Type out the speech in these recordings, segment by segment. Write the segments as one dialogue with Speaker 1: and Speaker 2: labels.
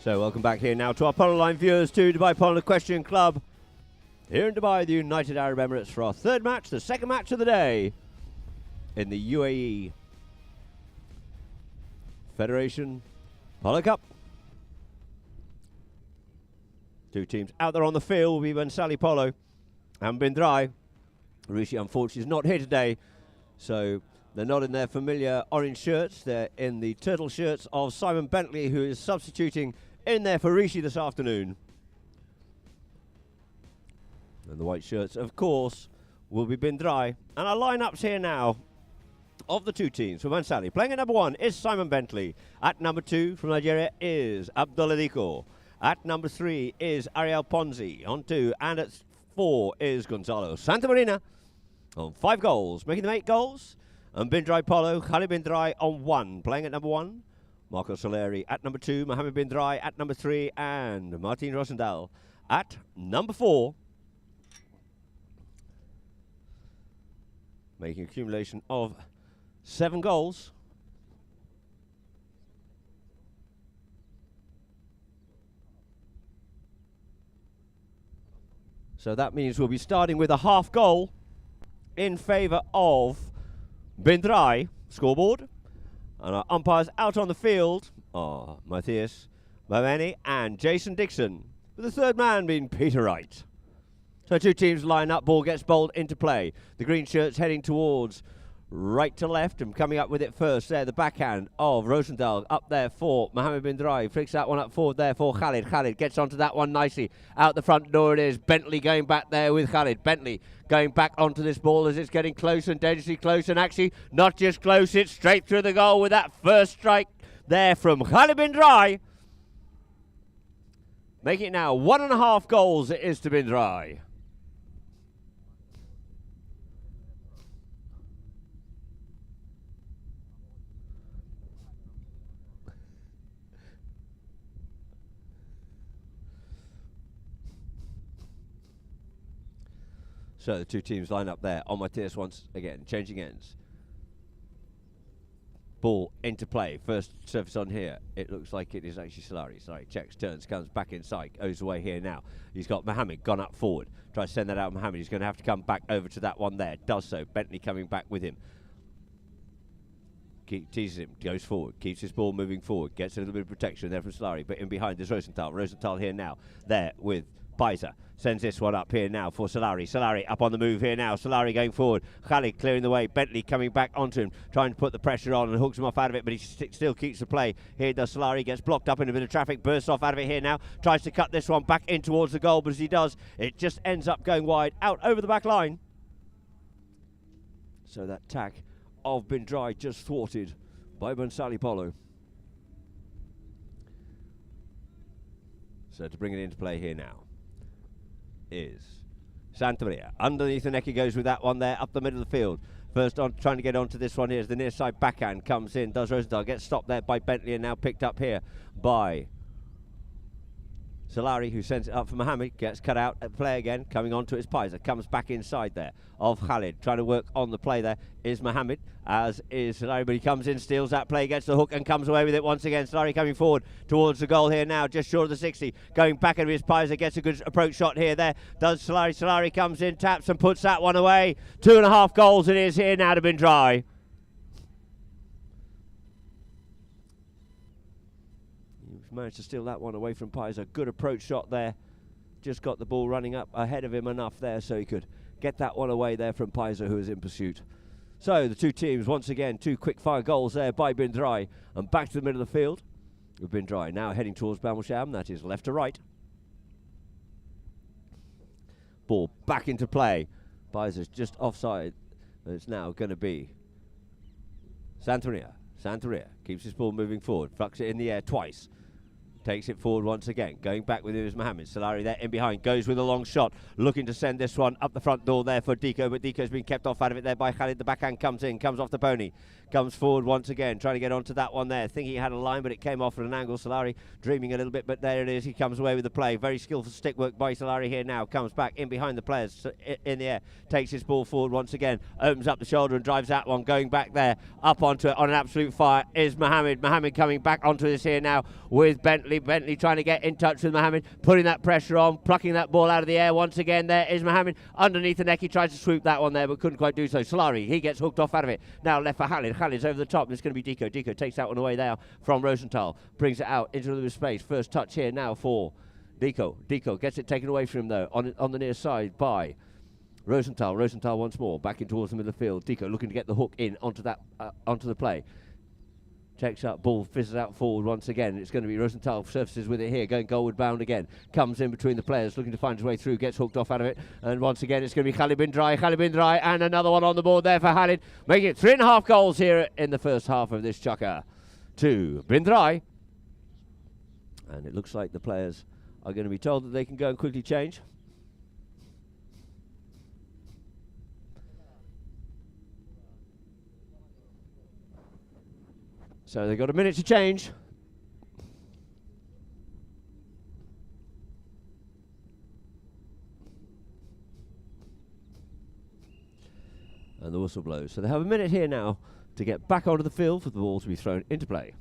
Speaker 1: So welcome back here now to our Polo Line viewers to Dubai Polo Equestrian Club here in Dubai, the United Arab Emirates, for our third match, the second match of the day in the UAE Federation Polo Cup. Two teams out there on the field will be Bhansali Polo and Drai. Rishi, unfortunately, is not here today, so they're not in their familiar orange shirts. They're in the turtle shirts of Simon Bentley, who is substituting in there for Rishi this afternoon. And the white shirts, of course, will be Drai. And our lineups here now of the two teams for Bhansali. Playing at number 1 is Simon Bentley. At number 2 from Nigeria is Abdullah Diko. At number 3 is Ariel Ponzi on 2. And at 4 is Gonzalo Santamarina on 5 goals. Making them 8 goals. And Drai Polo, Khalid Drai on 1. Playing at number 1, Marco Soleri. At number 2, Mohammed Drai. At number 3, and Martin Rosendahl. At number 4, making accumulation of 7 goals. So that means we'll be starting with a half goal in favour of Drai. Scoreboard. And our umpires out on the field are Matthias Mameni and Jason Dixon, with the third man being Peter Wright. So two teams line up, ball gets bowled into play. The green shirts heading towards right to left, and coming up with it first there, the backhand of Rosendahl up there for Mohammed Drai. Flicks that one up forward there for Khalid. Khalid gets onto that one nicely. Out the front door it is. Bentley going back there with Khalid. Bentley going back onto this ball as it's getting close and dangerously close, and actually not just close, it's straight through the goal with that first strike there from Khalid Drai. Making it now 1.5 goals it is to Drai. So the two teams line up there on Matthias once again, changing ends. Ball into play. First surface on here. It looks like it is actually Solari. Solari checks, turns, comes back inside, goes away here now. He's got Mohammed gone up forward. Tries to send that out. Mohammed, he's going to have to come back over to that one there. Does so. Bentley coming back with him. Teases him, goes forward, keeps his ball moving forward, gets a little bit of protection there from Solari, but in behind is Rosenthal. Rosenthal here now, there with Paiser. Sends this one up here now for Solari. Solari up on the move here now. Solari going forward. Khalid clearing the way. Bentley coming back onto him, trying to put the pressure on and hooks him off out of it, but he still keeps the play. Here does Solari, gets blocked up in a bit of traffic, bursts off out of it here now. Tries to cut this one back in towards the goal, but as he does, it just ends up going wide, out over the back line. So that tack of Drai just thwarted by Bhansali Polo. So to bring it into play here now is Santamaria. Underneath the neck he goes with that one there, up the middle of the field. First on, trying to get onto this one here as the near side backhand comes in. Does Rosendahl, gets stopped there by Bentley and now picked up here by Solari, who sends it up for Mohammed, gets cut out at play again, coming on to his Paiser, comes back inside there of Khalid, trying to work on the play there is Mohammed, as is Solari, but he comes in, steals that play, gets the hook and comes away with it once again. Solari coming forward towards the goal here now, just short of the 60, going back into his Paiser, gets a good approach shot here there, does Solari. Solari comes in, taps and puts that one away. 2.5 goals it is here now to Drai. Managed to steal that one away from Paiser. Good approach shot there. Just got the ball running up ahead of him enough there so he could get that one away there from Paiser, who is in pursuit. So the two teams, once again, 2 quick fire goals there by Drai. And back to the middle of the field with Drai now heading towards Balmusham. That is left to right. Ball back into play. Paiser's just offside. It's now going to be Santaria. Santaria keeps his ball moving forward. Flucks it in the air twice. Takes it forward once again. Going back with him is Mohammed. Solari there in behind. Goes with a long shot. Looking to send this one up the front door there for Diko. But Diko's been kept off out of it there by Khalid. The backhand comes in. Comes off the pony. Comes forward once again. Trying to get onto that one there. Thinking he had a line, but it came off at an angle. Solari dreaming a little bit, but there it is. He comes away with the play. Very skillful stick work by Solari here now. Comes back in behind the players in the air. Takes his ball forward once again. Opens up the shoulder and drives that one. Going back there. Up onto it on an absolute fire is Mohammed. Mohammed coming back onto this here now with Bentley. Bentley trying to get in touch with Mohammed, putting that pressure on, plucking that ball out of the air once again. There is Mohammed underneath the neck. He tries to swoop that one there, but couldn't quite do so. Solari, he gets hooked off out of it. Now left for Khalid. Khalid's over the top. It's going to be Deco. Deco takes that one away there from Rosenthal. Brings it out into the space. First touch here now for Deco. Deco gets it taken away from him, though, on the near side by Rosenthal. Rosenthal once more, back in towards the middle of the field. Deco looking to get the hook in onto the play. Checks up, ball fizzes out forward once again. It's going to be Rosenthal surfaces with it here, going goalward bound again. Comes in between the players, looking to find his way through, gets hooked off out of it. And once again, it's going to be Khalid bin Drai. Khalid bin Drai, and another one on the board there for Khalid. Making it 3.5 goals here in the first half of this chukker to bin Drai. And it looks like the players are going to be told that they can go and quickly change. So they've got a minute to change. And the whistle blows. So they have a minute here now to get back onto the field for the ball to be thrown into play.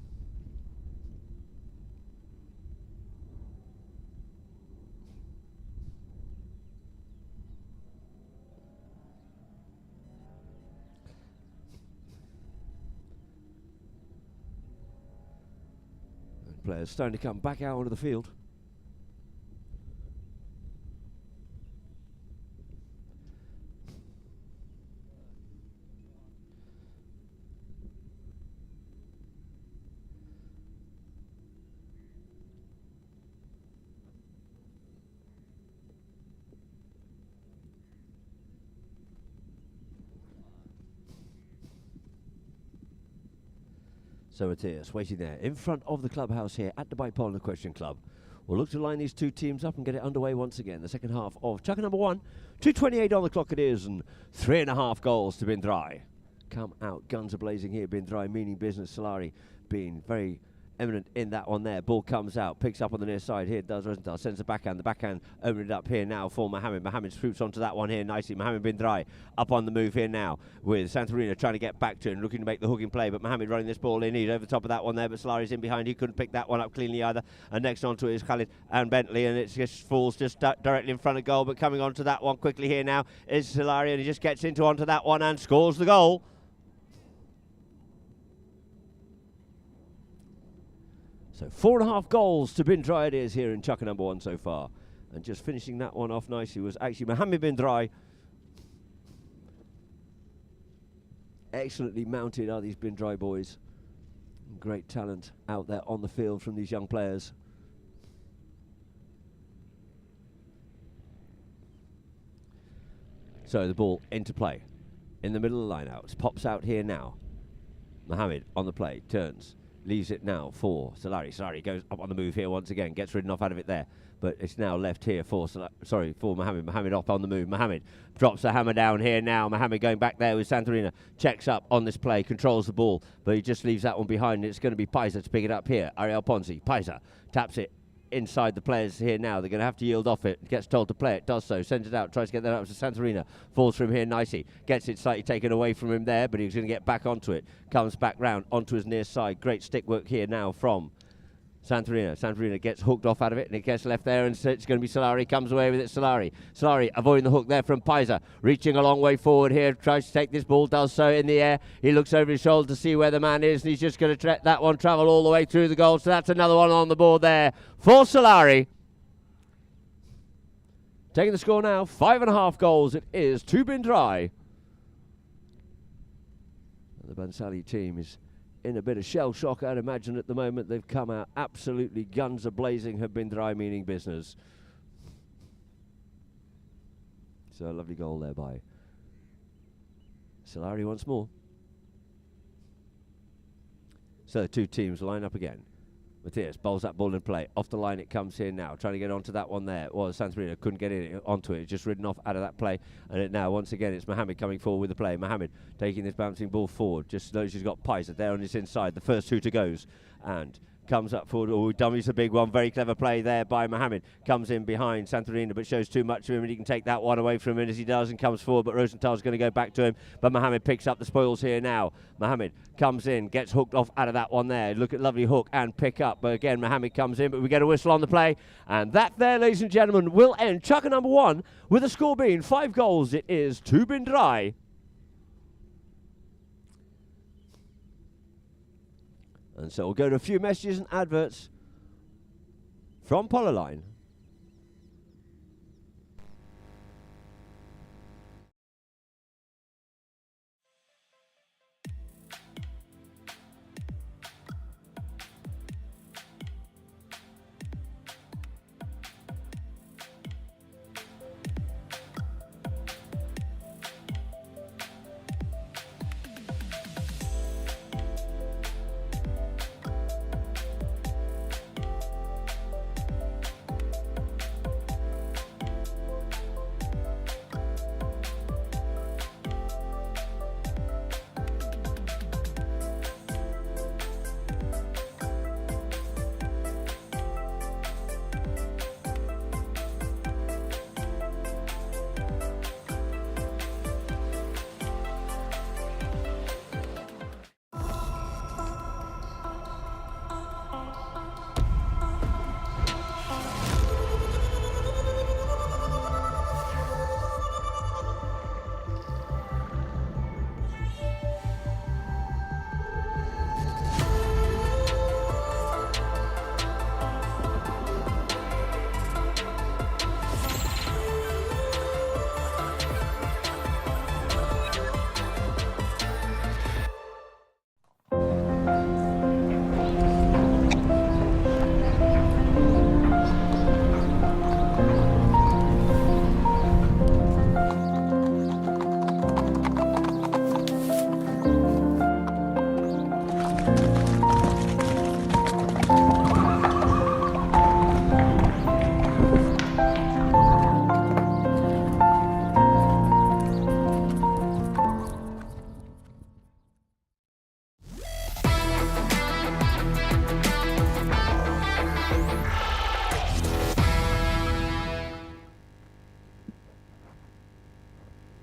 Speaker 1: Players starting to come back out onto the field. So Matthias waiting there in front of the clubhouse here at the Polo Question Club. We'll look to line these two teams up and get it underway once again. The second half of chukker number 1. 2:28 on the clock it is, and 3.5 goals to bin Drai. Come out guns are blazing here. Bin Drai meaning business. Solari being very eminent in that one there. Ball comes out, picks up on the near side here. Does Rosenthal, sends the backhand. The backhand opening it up here now for Mohammed. Mohammed swoops onto that one here nicely. Mohammed bin Drai up on the move here now with Santorina trying to get back to him, looking to make the hooking play. But Mohammed running this ball in. He's over the top of that one there, but Solari's in behind. He couldn't pick that one up cleanly either. And next onto it is Khalid and Bentley, and it just falls just directly in front of goal. But coming onto that one quickly here now is Solari, and he just gets onto that one and scores the goal. So 4.5 goals to bin Drai it is here in chukker number 1 so far. And just finishing that one off nicely was actually Mohammed bin Drai. Excellently mounted are these bin Drai boys. Great talent out there on the field from these young players. So the ball into play. In the middle of the lineouts. Pops out here now. Mohammed on the play. Turns. Leaves it now for Solari. Solari goes up on the move here once again. Gets ridden off out of it there. But it's now left here for Mohammed. Mohammed up on the move. Mohammed drops the hammer down here now. Mohammed going back there with Santorina. Checks up on this play. Controls the ball. But he just leaves that one behind. It's going to be Paiza to pick it up here. Ariel Ponzi. Paiza taps it inside the players here now. They're going to have to yield off it. Gets told to play it. Does so. Sends it out. Tries to get that up to Santorina. Falls from here nicely. Gets it slightly taken away from him there, but he's going to get back onto it. Comes back round onto his near side. Great stick work here now from Santorina. Santorina gets hooked off out of it, and it gets left there, and so it's going to be Solari. Comes away with it. Solari avoiding the hook there from Paiza. Reaching a long way forward here. Tries to take this ball. Does so in the air. He looks over his shoulder to see where the man is, and he's just going to let that one travel all the way through the goal. So that's another one on the board there for Solari. Taking the score now, 5.5 goals it is to bin Drai. The Bhansali team is in a bit of shell shock, I'd imagine, at the moment. They've come out absolutely guns are blazing, have bin Drai meaning business. So a lovely goal there by Solari once more. So the two teams line up again. Matthias bowls that ball in play. Off the line it comes here now. Trying to get onto that one there. Well, Santorina couldn't get onto it. Just ridden off out of that play. And it now, once again, it's Mohammed coming forward with the play. Mohammed taking this bouncing ball forward. Just knows he's got Paiza there on his inside. The first two to goes. And comes up forward. Oh, dummies a big one. Very clever play there by Mohammed. Comes in behind Santorina, but shows too much to him, and he can take that one away from him as he does and comes forward. But Rosenthal's going to go back to him. But Mohammed picks up the spoils here now. Mohammed comes in, gets hooked off out of that one there. Look at lovely hook and pick up. But again, Mohammed comes in, but we get a whistle on the play. And that there, ladies and gentlemen, will end chukker number 1 with a score being 5 goals. It is to Drai. And so we'll go to a few messages and adverts from Polo Line.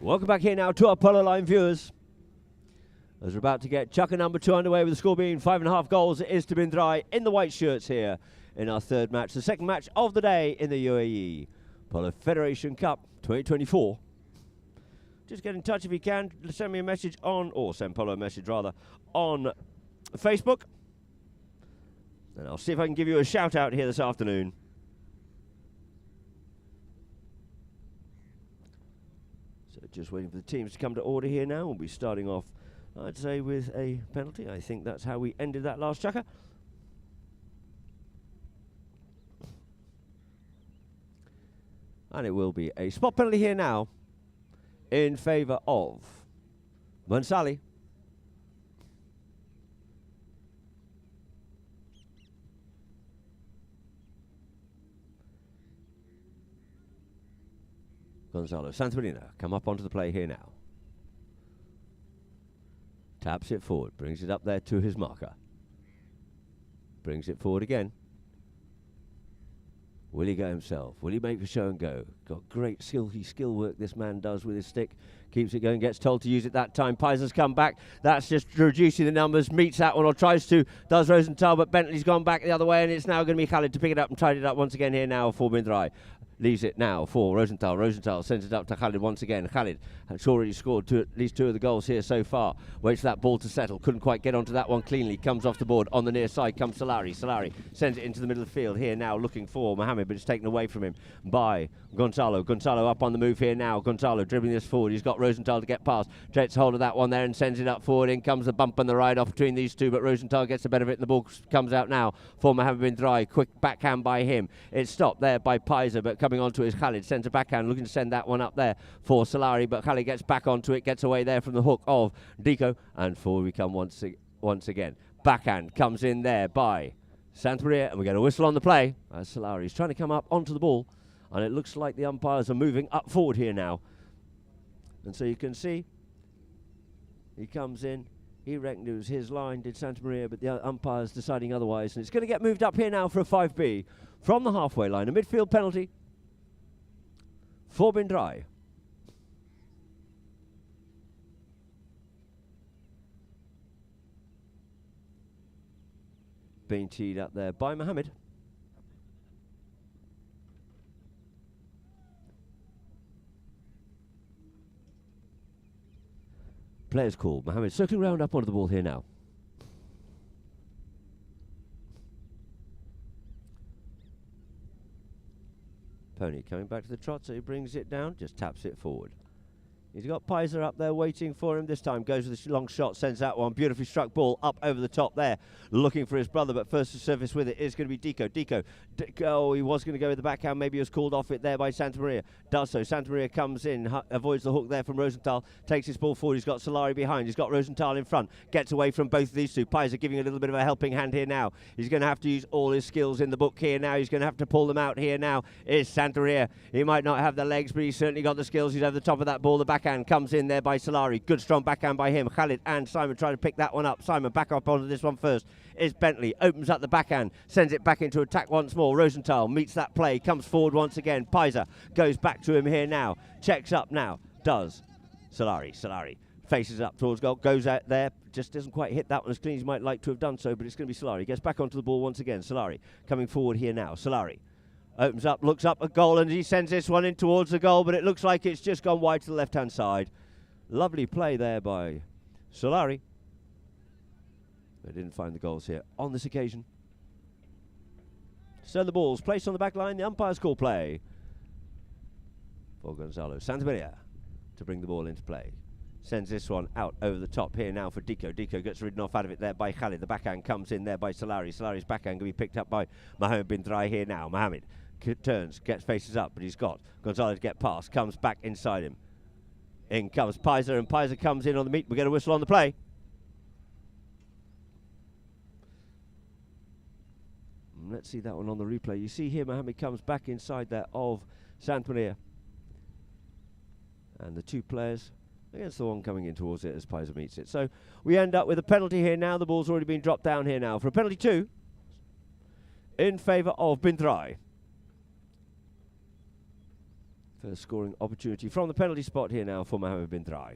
Speaker 1: Welcome back here now to our Polo Line viewers. As we're about to get chukker number 2 underway with the score being 5.5 goals, it is to Drai in the white shirts here in our third match, the second match of the day in the UAE Polo Federation Cup 2024. Just get in touch if you can. Send me a message on, or send Polo a message rather, on Facebook. And I'll see if I can give you a shout out here this afternoon. Just waiting for the teams to come to order here now. We'll be starting off, I'd say, with a penalty. I think that's how we ended that last chukker. And it will be a spot penalty here now in favour of Bhansali. Gonzalo Santorina come up onto the play here now. Taps it forward, brings it up there to his marker. Brings it forward again. Will he go himself? Will he make the show and go? Got great skill work this man does with his stick. Keeps it going, gets told to use it that time. Paisa's come back. That's just reducing the numbers. Meets that one, or tries to. Does Rosenthal, but Bentley's gone back the other way, and it's now going to be Khalid to pick it up and tidy it up once again here now for Drai. Leaves it now for Rosenthal. Rosenthal sends it up to Khalid once again. Khalid has already scored at least 2 of the goals here so far. Waits for that ball to settle. Couldn't quite get onto that one cleanly. Comes off the board. On the near side comes Solari. Solari sends it into the middle of the field here now, looking for Mohammed, but it's taken away from him by Gonzalo. Gonzalo up on the move here now. Gonzalo dribbling this forward. He's got Rosenthal to get past. Gets hold of that one there and sends it up forward. In comes the bump and the ride off between these two, but Rosenthal gets the better of it, and the ball comes out now for Mohammed Drai. Quick backhand by him. It's stopped there by Paisa, but coming onto his Khalid. Sends a backhand, looking to send that one up there for Solari, but Khalid gets back onto it, gets away there from the hook of Dico, and forward we come once again. Backhand comes in there by Santoria, and we get a whistle on the play as Solari is trying to come up onto the ball, and it looks like the umpires are moving up forward here now. And so you can see he comes in, He reckoned it was his line, did Santa Maria, but the umpire's deciding otherwise. And it's going to get moved up here now for a 5B from the halfway line. A midfield penalty for Drai. Being teed up there by Mohammed. Players call. Mohammed circling round up onto the ball here now. Pony coming back to the trot, so he brings it down, just taps it forward. He's got Pizer up there waiting for him. This time goes with a long shot, sends that one. Beautifully struck ball up over the top there, looking for his brother, but first to surface with it is going to be Deco. Deco, he was going to go with the backhand. Maybe he was called off it there by Santa Maria. Does so. Santa Maria comes in, avoids the hook there from Rosenthal, takes his ball forward. He's got Solari behind. He's got Rosenthal in front. Gets away from both of these two. Pizer giving a little bit of a helping hand here now. He's going to have to use all his skills in the book here now. He's going to have to pull them out here now. Is Santa Maria. He might not have the legs, but he's certainly got the skills. He's over the top of that ball. The backhand comes in there by Solari. Good strong backhand by him. Khalid and Simon try to pick that one up. Simon back up onto this one first. Is Bentley. Opens up the backhand. Sends it back into attack once more. Rosenthal meets that play. Comes forward once again. Pizer goes back to him here now. Checks up now. Does. Solari faces up towards goal. Goes out there. Just doesn't quite hit that one as clean as he might like to have done so, but it's going to be Solari. Gets back onto the ball once again. Solari coming forward here now. Solari opens up, looks up at goal, and he sends this one in towards the goal, but it looks like it's just gone wide to the left-hand side. Lovely play there by Solari. They didn't find the goals here on this occasion. So the ball's placed on the back line. The umpires call play for Gonzalo Santamaria to bring the ball into play. Sends this one out over the top here now for Deco. Deco gets ridden off out of it there by Khalid. The backhand comes in there by Solari. Solari's backhand can be picked up by Mohammed Drai here now. Mohammed turns, gets faces up, but he's got Gonzalo to get past. Comes back inside him. In comes Pizer, and Pizer comes in on the meet. We get a whistle on the play. Let's see that one on the replay. You see here Mohammed comes back inside there of Santamaria. And the two players against the one coming in towards it as Pizer meets it. So we end up with a penalty here now. The ball's already been dropped down here now for a penalty 2 in favour of Drai. First scoring opportunity from the penalty spot here now for Mohammed Drai.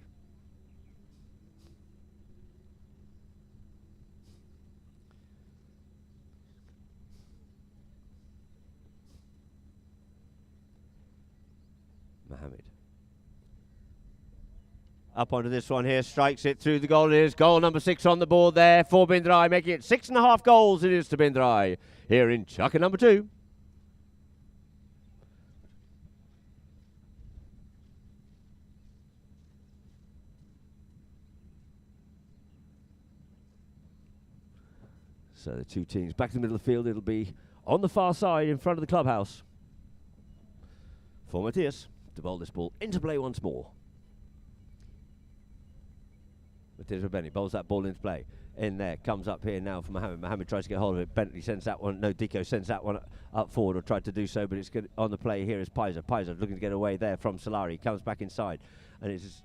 Speaker 1: Mohammed. Up onto this one here, strikes it through the goal. It is goal number 6 on the board there for Drai, making it 6.5 goals it is to Drai here in Chukka number 2. So the two teams back in the middle of the field. It'll be on the far side in front of the clubhouse for Matthias to bowl this ball into play once more. Matthias Rabeni bowls that ball into play. In there, comes up here now for Mohammed. Mohammed tries to get hold of it. Bentley sends that one. No, Deco sends that one up forward, or tried to do so, but it's good on the play here is Pizer. Pizer looking to get away there from Solari. Comes back inside, and it's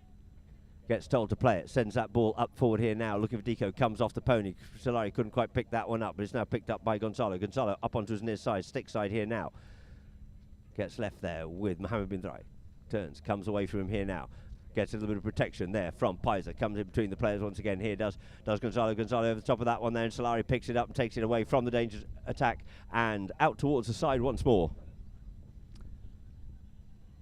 Speaker 1: gets told to play it. Sends that ball up forward here now. Looking for Deco. Comes off the pony. Solari couldn't quite pick that one up, but it's now picked up by Gonzalo. Gonzalo up onto his near side, stick side here now. Gets left there with Mohammed Drai. Turns, comes away from him here now. Gets a little bit of protection there from Pizer. Comes in between the players once again. Here does Gonzalo. Gonzalo over the top of that one there, and Solari picks it up and takes it away from the dangerous attack and out towards the side once more.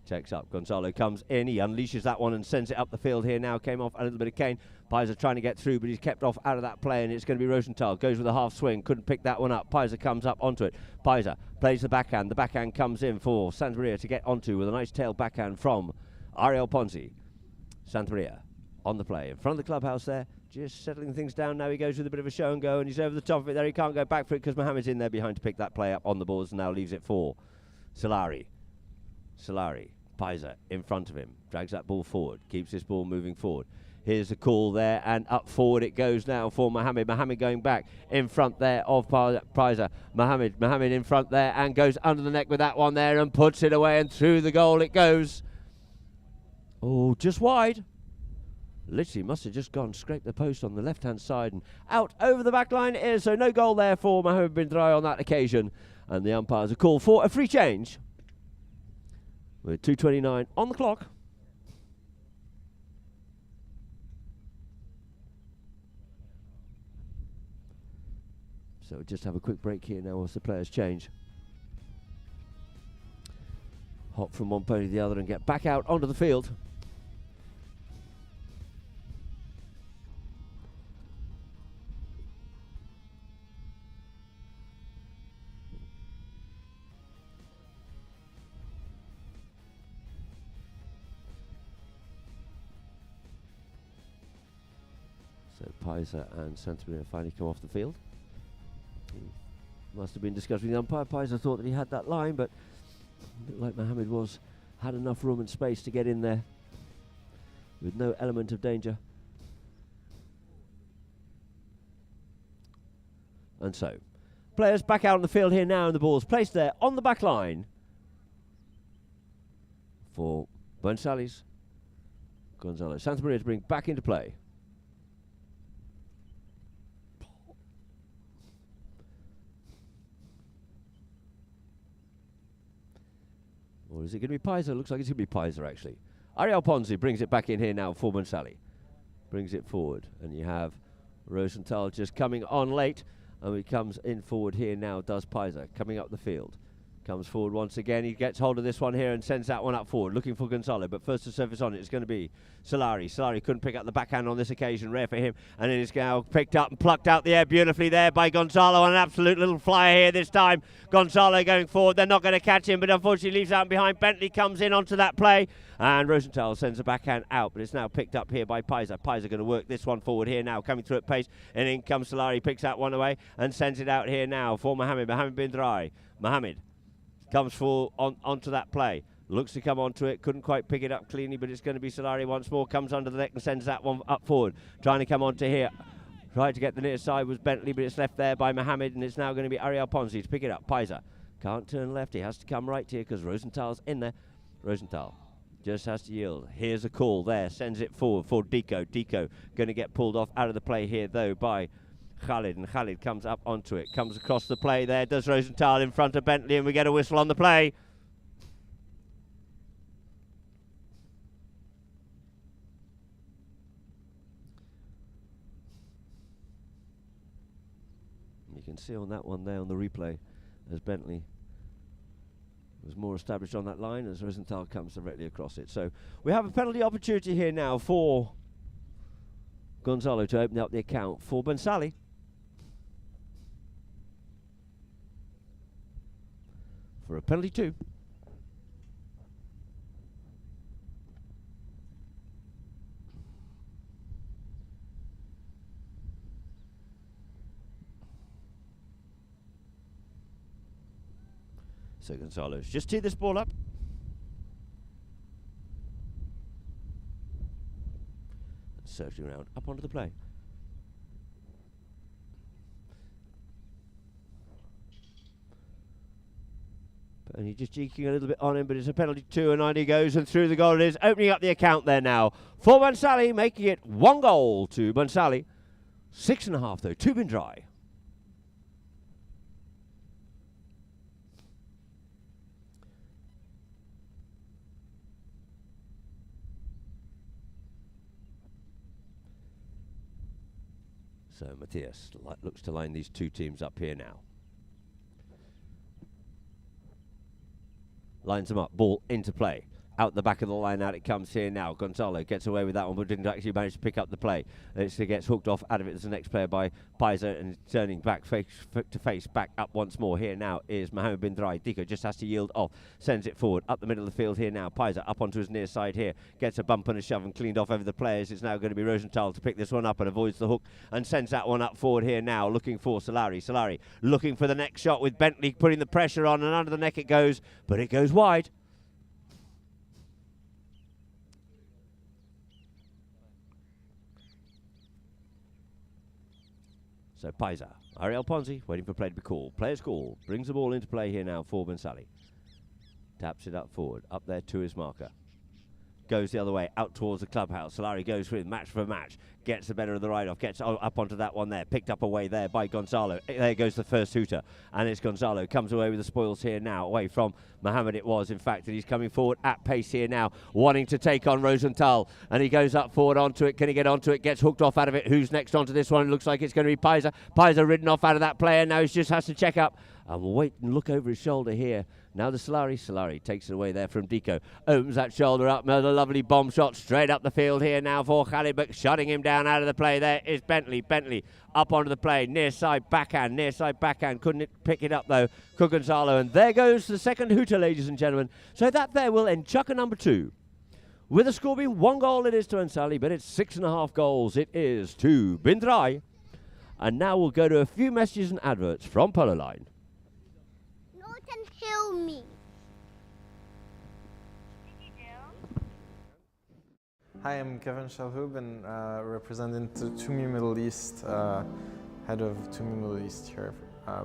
Speaker 1: Checks up. Gonzalo comes in. He unleashes that one and sends it up the field here now. Came off a little bit of cane. Pizer trying to get through, but he's kept off out of that play, and it's going to be Rosenthal. Goes with a half swing. Couldn't pick that one up. Pizer comes up onto it. Pizer plays the backhand. The backhand comes in for Santamaria to get onto with a nice tail backhand from Ariel Ponzi. Santamaria on the play in front of the clubhouse there, just settling things down now. He goes with a bit of a show and go, and he's over the top of it there. He can't go back for it because Mohammed's in there behind to pick that play up on the balls, and now leaves it for Solari. Pizer in front of him, drags that ball forward, keeps this ball moving forward. Here's a call there, and up forward it goes now for Mohammed. Mohammed going back in front there of Pizer. Mohammed in front there and goes under the neck with that one there and puts it away, and through the goal it goes. Oh, just wide. Literally must have just gone scrape the post on the left-hand side and out over the back line it is. So no goal there for Mohammed bin Drai on that occasion. And the umpires are called for a free change with 2:29 on the clock. So we'll just have a quick break here now as the players change. Hop from one pony to the other and get back out onto the field. So Paiser and Santamaria finally come off the field. Must have been discussed with the umpire. Paiser thought that he had that line, but a bit like Mohammed had enough room and space to get in there with no element of danger. And so, players back out on the field here now, and the ball's placed there on the back line for Bhansali's Gonzalo Santamaria to bring back into play. Or is it going to be Paiser? Looks like it's going to be Paiser, actually. Ariel Ponzi brings it back in here now for Bhansali. Brings it forward. And you have Rosenthal just coming on late. And he comes in forward here now, does Paiser. Coming up the field. Comes forward once again. He gets hold of this one here and sends that one up forward, looking for Gonzalo. But first to surface on it is going to be Solari. Solari couldn't pick up the backhand on this occasion. Rare for him. And it is now picked up and plucked out the air beautifully there by Gonzalo. An absolute little flyer here this time. Gonzalo going forward. They're not going to catch him, but unfortunately leaves out behind. Bentley comes in onto that play. And Rosenthal sends a backhand out, but it's now picked up here by Paiser. Paiser going to work this one forward here now, coming through at pace. And in comes Solari, picks that one away and sends it out here now for Mohammed bin Drai. Mohammed comes full onto that play. Looks to come onto it. Couldn't quite pick it up cleanly, but it's going to be Solari once more. Comes under the neck and sends that one up forward. Trying to come onto here. Tried to get the near side was Bentley, but it's left there by Mohammed, and it's now going to be Ariel Ponzi to pick it up. Paiser can't turn left. He has to come right here because Rosenthal's in there. Rosenthal just has to yield. Here's a call there. Sends it forward for Deco. Deco going to get pulled off out of the play here, though, by Khalid, and Khalid comes up onto it, comes across the play there, does Rosenthal in front of Bentley, and we get a whistle on the play. You can see on that one there on the replay as Bentley was more established on that line as Rosenthal comes directly across it. So we have a penalty opportunity here now for Gonzalo to open up the account for Bhansali. For a penalty 2. So Gonzalo's just teed this ball up. Circling around up onto the play. And he's just cheeking a little bit on him, but it's a penalty 2, and on he goes, and through the goal it is, opening up the account there now for Bhansali, making it 1 goal to Bhansali. 6.5 though, to bin Drai. So Matthias looks to line these two teams up here now. Lines them up, ball into play. Out the back of the line, out it comes here now. Gonzalo gets away with that one, but didn't actually manage to pick up the play. And it gets hooked off out of it as the next player by Paiser, and turning back face to face, back up once more. Here now is Mohammed bin Drai. Deco just has to yield off, sends it forward up the middle of the field here now. Paiser up onto his near side here, gets a bump and a shove and cleaned off over the players. It's now going to be Rosenthal to pick this one up and avoids the hook and sends that one up forward here now, looking for Solari. Solari looking for the next shot with Bentley putting the pressure on, and under the neck it goes, but it goes wide. So Paiser, Ariel Ponzi, waiting for play to be called. Player's call, brings the ball into play here now for Bhansali. Taps it up forward, up there to his marker. goes the other way, out towards the clubhouse. Solari goes with match for match, gets the better of the ride-off, gets up onto that one there, picked up away there by Gonzalo. There goes the first hooter, and it's Gonzalo. Comes away with the spoils here now, away from Mohammed it was, in fact, and he's coming forward at pace here now, wanting to take on Rosenthal, and he goes up forward onto it. Can he get onto it? Gets hooked off out of it. Who's next onto this one? It looks like it's going to be Pizer. Pizer ridden off out of that player. Now he just has to check up, and we'll wait and look over his shoulder here. Now the Solari takes it away there from Deco. Opens that shoulder up. Another lovely bomb shot straight up the field here now for Khalid, but shutting him down out of the play. There is Bentley. Bentley up onto the play. Near side backhand. Couldn't pick it up though. Gonzalo. And there goes the second hooter, ladies and gentlemen. So that there will end chukker number 2. With a score being 1 goal it is to Bhansali, but it's 6.5 goals it is to Drai. And now we'll go to a few messages and adverts from Polo Line.
Speaker 2: Norton Hill me.
Speaker 3: Hi, I'm Kevin Shalhoub and representing Tumi Middle East, head of Tumi Middle East here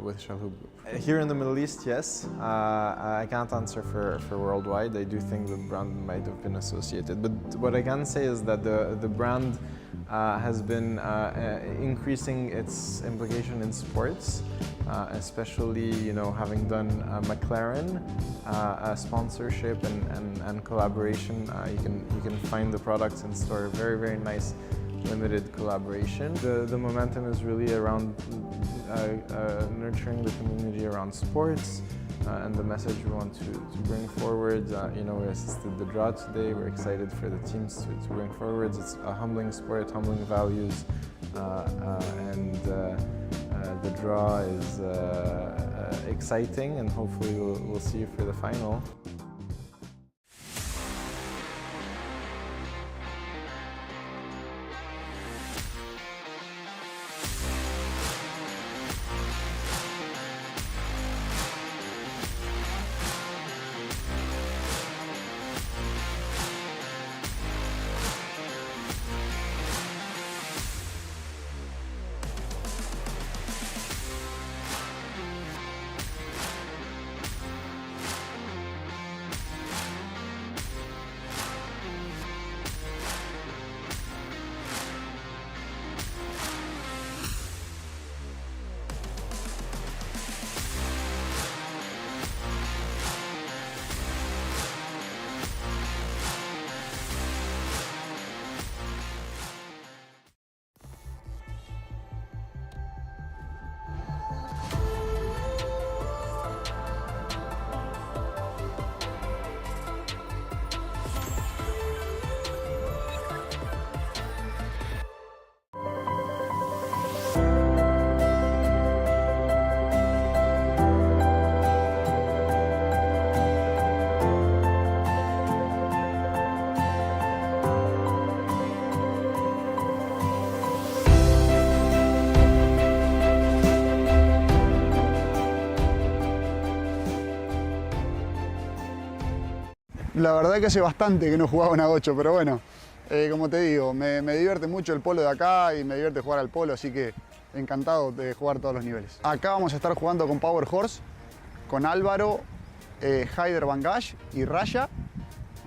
Speaker 3: with Shalhoub Group. Here in the Middle East, yes. I can't answer for worldwide. I do think the brand might have been associated. But what I can say is that the brand has been increasing its implication in sports, especially having done McLaren sponsorship and collaboration. You can find the products in store. Very, very nice limited collaboration. The momentum is really around nurturing the community around sports and the message we want to bring forward. We assisted the draw today. We're excited for the teams to bring forward. It's a humbling sport, humbling values, and the draw is exciting, and hopefully we'll see you for the final.
Speaker 4: La verdad que hace bastante que no jugaba una 8, pero bueno, como te digo, me divierte mucho el polo de acá y me divierte jugar al polo, así que encantado de jugar todos los niveles. Acá vamos a estar jugando con Power Horse, con Álvaro, Haider Bangash y Raya,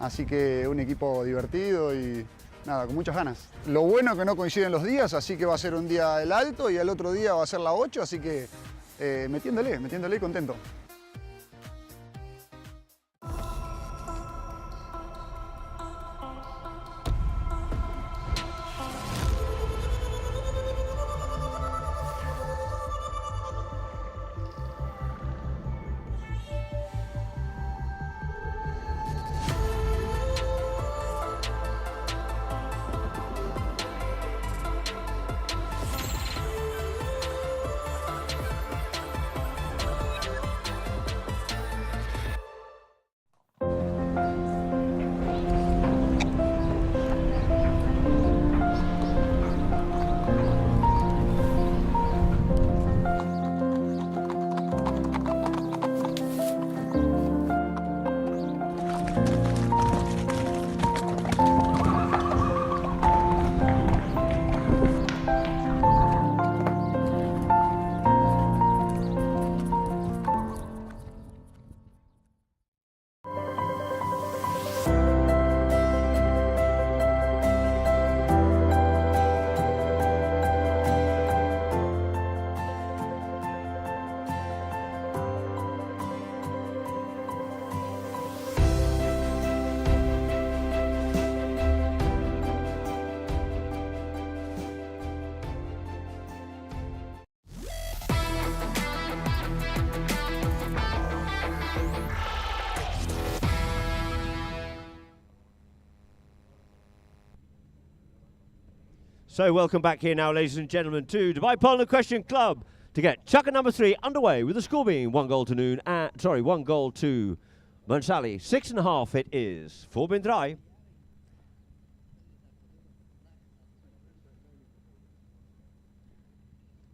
Speaker 4: así que un equipo divertido y nada, con muchas ganas. Lo bueno es que no coinciden los días, así que va a ser un día el alto y el otro día va a ser la 8, así que metiéndole y contento.
Speaker 1: So welcome back here now, ladies and gentlemen, to Dubai Polo Question Club to get chucker number 3 underway with the score being 1 goal to 1 goal to Bhansali. 6.5 it is for Drai.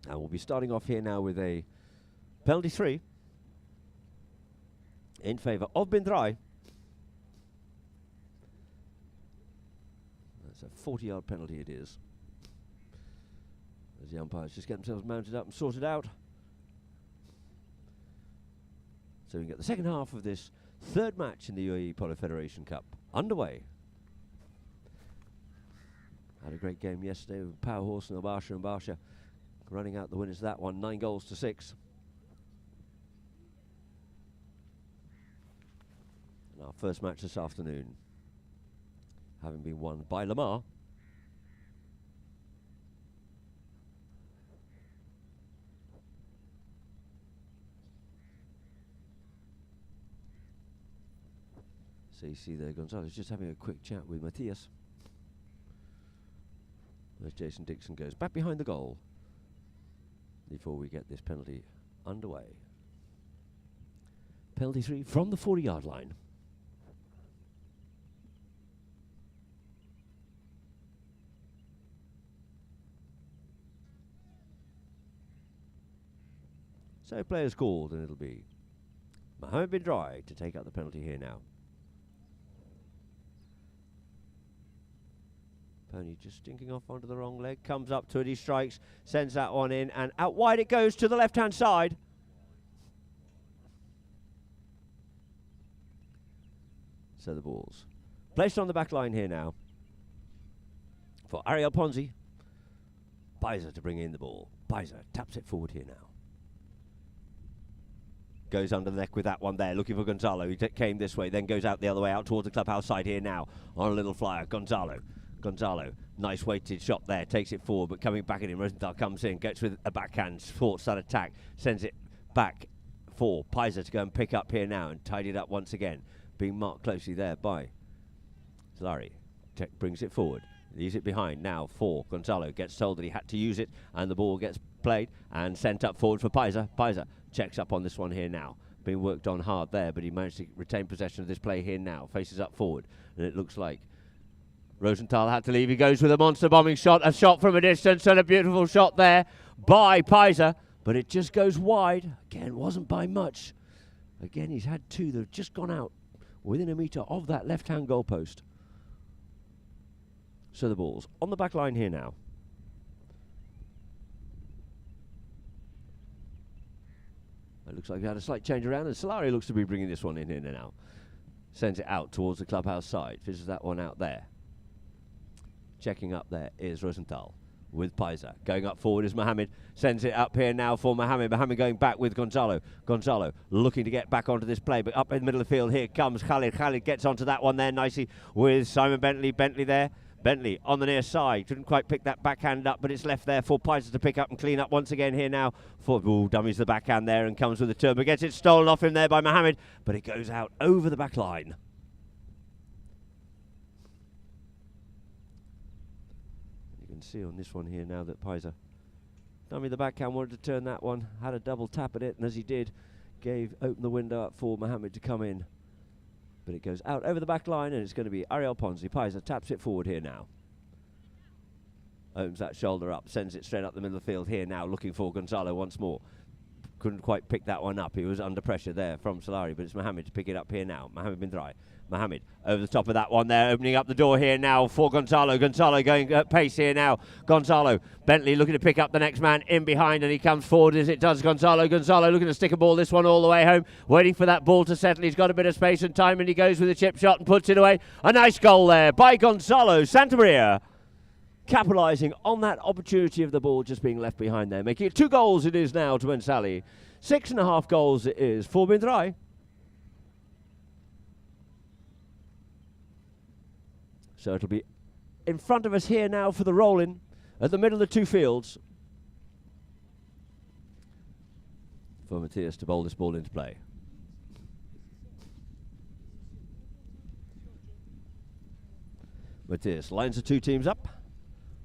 Speaker 1: And we'll be starting off here now with a penalty 3 in favour of Drai. That's a 40-yard penalty it is. As the umpires just get themselves mounted up and sorted out. So we can get the second half of this third match in the UAE Polo Federation Cup underway. Had a great game yesterday with Power Horse and Barsha running out the winners of that one, 9 goals to 6. And our first match this afternoon having been won by Lamar. So you see there, Gonzalez just having a quick chat with Matthias. As Jason Dixon goes back behind the goal before we get this penalty underway. Penalty 3 from the 40-yard line. So players called, and it'll be Mohammed Drai to take out the penalty here now. Pony just stinking off onto the wrong leg, comes up to it, he strikes, sends that one in, and out wide it goes to the left-hand side. So the ball's placed on the back line here now for Ariel Ponzi. Paiza to bring in the ball. Paiza taps it forward here now. Goes under the neck with that one there, looking for Gonzalo. He came this way, then goes out the other way, out towards the clubhouse side here now on a little flyer. Gonzalo, nice weighted shot there, takes it forward, but coming back at him, Rosenthal comes in, gets with a backhand, supports that attack, sends it back for Paiza to go and pick up here now and tidy it up once again, being marked closely there by Solari. Brings it forward, leaves it behind now for Gonzalo, gets told that he had to use it, and the ball gets played and sent up forward for Paiza. Paiza checks up on this one here now, being worked on hard there, but he managed to retain possession of this play here now, faces up forward, and it looks like Rosenthal had to leave. He goes with a monster bombing shot, a shot from a distance, and a beautiful shot there by Paiza, but it just goes wide. Again, wasn't by much. Again, he's had 2 that have just gone out within a metre of that left-hand goalpost. So the ball's on the back line here now. It looks like we had a slight change around, and Solari looks to be bringing this one in here now. Sends it out towards the clubhouse side, fishes that one out there. Checking up there is Rosenthal with Paiza. Going up forward is Mohammed. Sends it up here now for Mohammed. Mohammed going back with Gonzalo. Gonzalo looking to get back onto this play, but up in the middle of the field, here comes Khalid. Khalid gets onto that one there nicely with Simon Bentley. Bentley there. Bentley on the near side. Couldn't quite pick that backhand up, but it's left there for Paiza to pick up and clean up once again here now. Ooh, dummies the backhand there and comes with a turn, but gets it stolen off him there by Mohammed, but it goes out over the back line. See on this one here now that Paiza dummy the backhand, wanted to turn that one, had a double tap at it, and as he did, opened the window up for Mohammed to come in, but it goes out over the back line, and it's going to be Ariel Ponzi. Paiza taps it forward here now, opens that shoulder up, sends it straight up the middle of the field here now, looking for Gonzalo once more. Couldn't quite pick that one up. He was under pressure there from Solari, but it's Mohammed to pick it up here now. Mohammed Drai. Mohammed over the top of that one there, opening up the door here now for Gonzalo. Gonzalo going at pace here now. Gonzalo. Bentley looking to pick up the next man in behind, and he comes forward as it does Gonzalo. Gonzalo looking to stick a ball this one all the way home, waiting for that ball to settle. He's got a bit of space and time, and he goes with a chip shot and puts it away. A nice goal there by Gonzalo Santamaria, capitalising on that opportunity of the ball just being left behind there, making it 2 goals it is now to Bhansali. 6.5 goals it is for Drai. So it'll be in front of us here now for the roll-in at the middle of the 2 fields for Matthias to bowl this ball into play. Matthias lines the 2 teams up,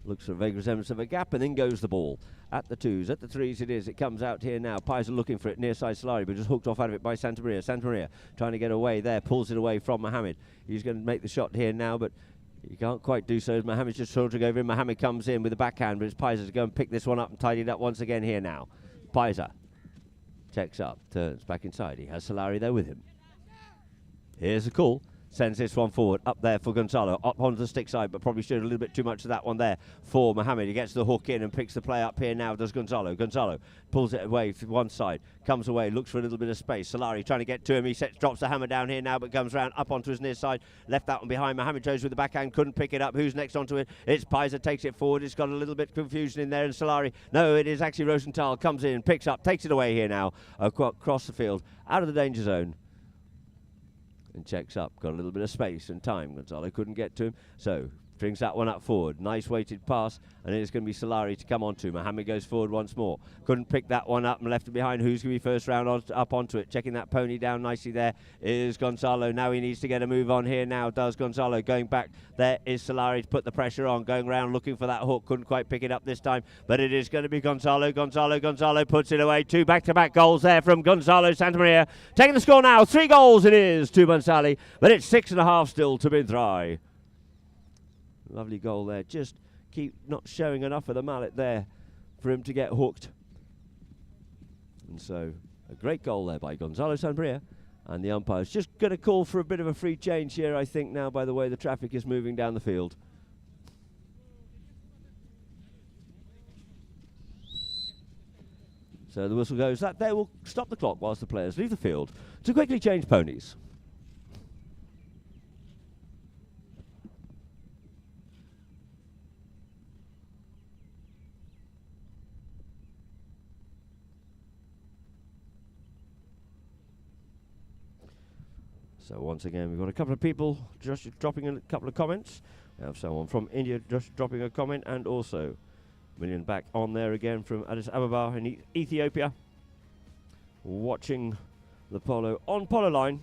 Speaker 1: Looks for a vague resemblance of a gap, and then goes the ball. At the twos, at the threes it is. It comes out here now. Paiser looking for it near side Solari, but just hooked off out of it by Santamaria. Santamaria trying to get away there, pulls it away from Mohamed. He's going to make the shot here now, but he can't quite do so. Mohamed's just sauntering over him. Mohamed comes in with a backhand, but it's Paiser to go and pick this one up and tidy it up once again here now. Paiser checks up, turns back inside. He has Solari there with him. Here's the call. Sends this one forward, up there for Gonzalo, up onto the stick side, but probably showed a little bit too much of that one there for Mohamed. He gets the hook in and picks the play up here now, does Gonzalo. Gonzalo pulls it away to one side, comes away, looks for a little bit of space. Solari trying to get to him, he drops the hammer down here now, but comes round up onto his near side, left that one behind. Mohamed goes with the backhand, couldn't pick it up. Who's next onto it? It's Paiser, takes it forward. It's got a little bit of confusion in there, and Solari, no, it is actually Rosenthal, comes in, picks up, takes it away here now, across the field, out of the danger zone. And checks up, got a little bit of space and time. Gonzalo couldn't get to him, so brings that one up forward. Nice weighted pass, and it's going to be Solari to come onto. Mohamed goes forward once more. Couldn't pick that one up and left it behind. Who's going to be first round up onto it? Checking that pony down nicely there is Gonzalo. Now he needs to get a move on here now, does Gonzalo. Going back, there is Solari to put the pressure on. Going round looking for that hook. Couldn't quite pick it up this time, but it is going to be Gonzalo. Gonzalo puts it away. 2 back-to-back goals there from Gonzalo Santamaria. Taking the score now. 3 goals it is to Bhansali, but it's 6.5 still to Drai. Lovely goal there. Just keep not showing enough of the mallet there for him to get hooked. And so a great goal there by Gonzalo Santamaria. And the umpire's just going to call for a bit of a free change here, I think, now by the way the traffic is moving down the field. So the whistle goes. That there will stop the clock whilst the players leave the field to quickly change ponies. So once again, we've got a couple of people just dropping in a couple of comments. We have someone from India just dropping a comment, and also Million back on there again from Addis Ababa in Ethiopia, watching the Polo on Polo line.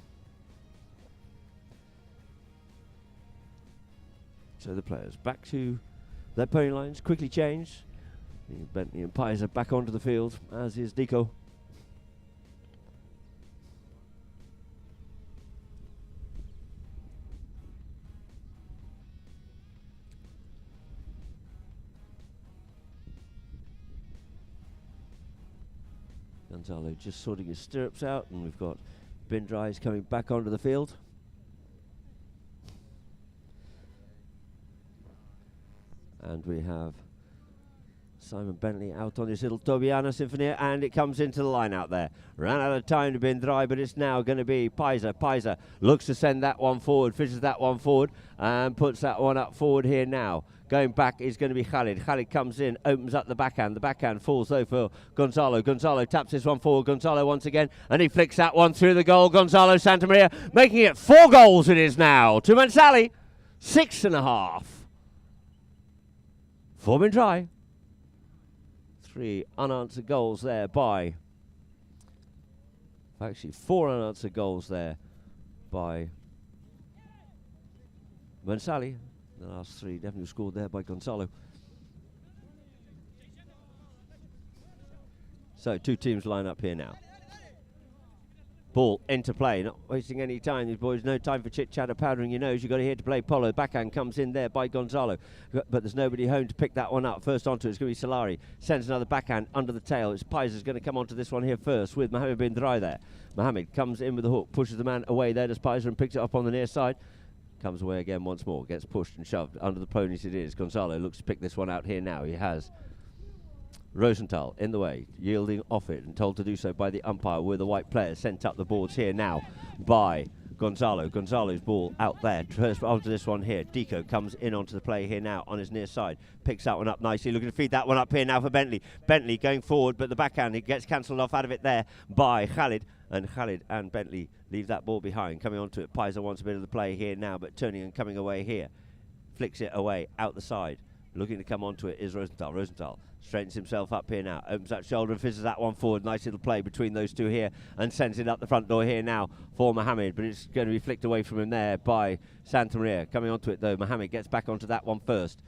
Speaker 1: So the players back to their pony lines, quickly change. Bentley and Paiser back onto the field, as is Deco. Gonzalo just sorting his stirrups out, and we've got Drai coming back onto the field. And we have Simon Bentley out on his little Tobiano Sinfonia, and it comes into the line out there. Ran out of time to Drai, but it's now going to be Paiser. Paiser looks to send that one forward, fishes that one forward, and puts that one up forward here now. Going back is going to be Khalid. Khalid comes in, opens up the backhand. The backhand falls though for Gonzalo. Gonzalo taps this one forward. Gonzalo once again, and he flicks that one through the goal. Gonzalo Santamaria making it 4 goals it is now to Bhansali. 6.5 for Drai. 3 unanswered goals there by, actually 4 unanswered goals there by Bhansali. The last 3 definitely scored there by Gonzalo. So 2 teams line up here now. Ball into play, not wasting any time. These boys, no time for chit-chat or powdering your nose. You've got to here to play Polo. Backhand comes in there by Gonzalo, but there's nobody home to pick that one up. First onto it's going to be Solari. Sends another backhand under the tail. It's Paiser's going to come onto this one here first with Mohamed Drai there. Mohamed comes in with the hook, pushes the man away there, does Paiser, and picks it up on the near side. Comes away again once more, gets pushed and shoved under the ponies it is. Gonzalo looks to pick this one out here now. He has Rosenthal in the way, yielding off it and told to do so by the umpire, with the white player sent up the boards here now by Gonzalo. Gonzalo's ball out there, onto this one here. Deco comes in onto the play here now on his near side, picks that one up nicely, looking to feed that one up here now for Bentley. Bentley going forward, but the backhand, it gets cancelled off out of it there by Khalid. And Khalid and Bentley leave that ball behind. Coming onto it, Paiser wants a bit of the play here now, but turning and coming away here. Flicks it away, out the side. Looking to come onto it is Rosenthal. Rosenthal straightens himself up here now. Opens that shoulder and fizzes that one forward. Nice little play between those two here. And sends it up the front door here now for Mohamed. But it's going to be flicked away from him there by Santamaria. Coming onto it though, Mohamed gets back onto that one first.